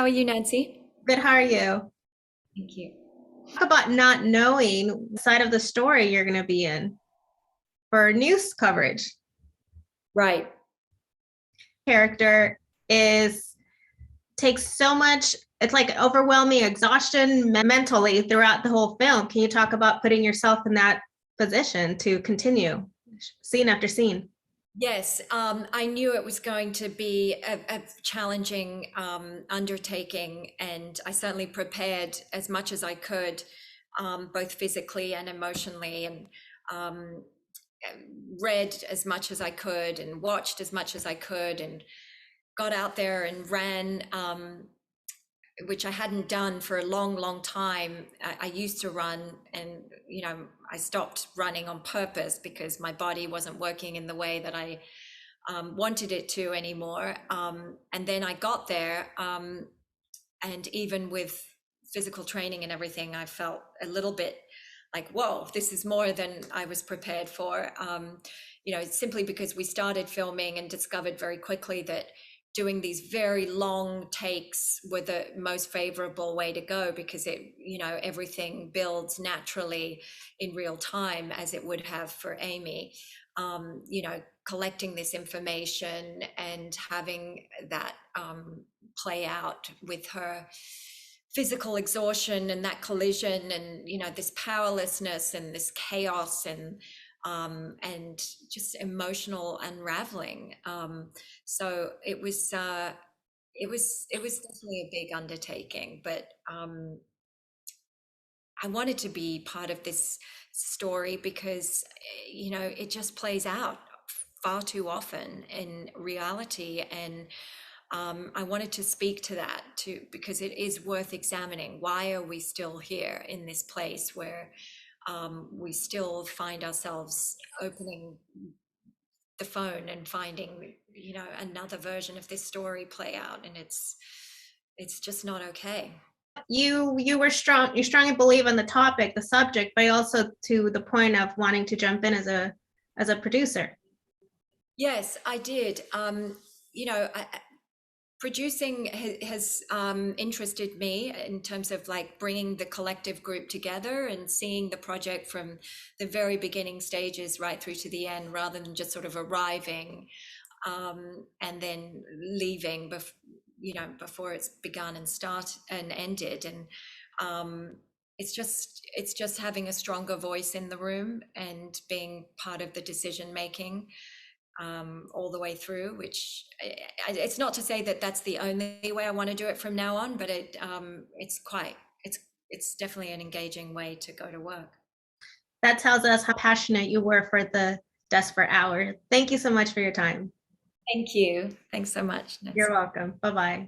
are you, Nancy? Good, how are you? Thank you. Talk about not knowing what side of the story you're going to be in for news coverage. Right. Character is takes so much, it's like overwhelming exhaustion mentally throughout the whole film. Can you talk about putting yourself in that position to continue scene after scene? Yes, I knew it was going to be a challenging undertaking, and I certainly prepared as much as I could, both physically and emotionally, and um, read as much as I could, and watched as much as I could, and got out there and ran. Which I hadn't done for a long, long time. I used to run, and I stopped running on purpose because my body wasn't working in the way that I wanted it to anymore. And then I got there, and even with physical training and everything, I felt a little bit like, whoa, this is more than I was prepared for. Simply because we started filming and discovered very quickly that doing these very long takes were the most favorable way to go, because everything builds naturally in real time, as it would have for Amy. Collecting this information and having that play out with her physical exhaustion and that collision, and this powerlessness and this chaos, and just emotional unraveling. So it was definitely a big undertaking, but I wanted to be part of this story because it just plays out far too often in reality, and I wanted to speak to that too, because it is worth examining. Why are we still here in this place where we still find ourselves opening the phone and finding another version of this story play out, and it's just not okay. You were strong, you strongly believe in the topic, the subject, but also to the point of wanting to jump in as a producer. Yes, I did. Producing has interested me in terms of like bringing the collective group together and seeing the project from the very beginning stages right through to the end, rather than just sort of arriving and then leaving before it's begun and start and ended. And it's just having a stronger voice in the room and being part of the decision making all the way through, which it's not to say that that's the only way I want to do it from now on, but it's definitely an engaging way to go to work. That tells us how passionate you were for the Desperate Hour. Thank you so much for your time. Thank you. Thanks so much, You're Nancy. welcome. Bye-bye.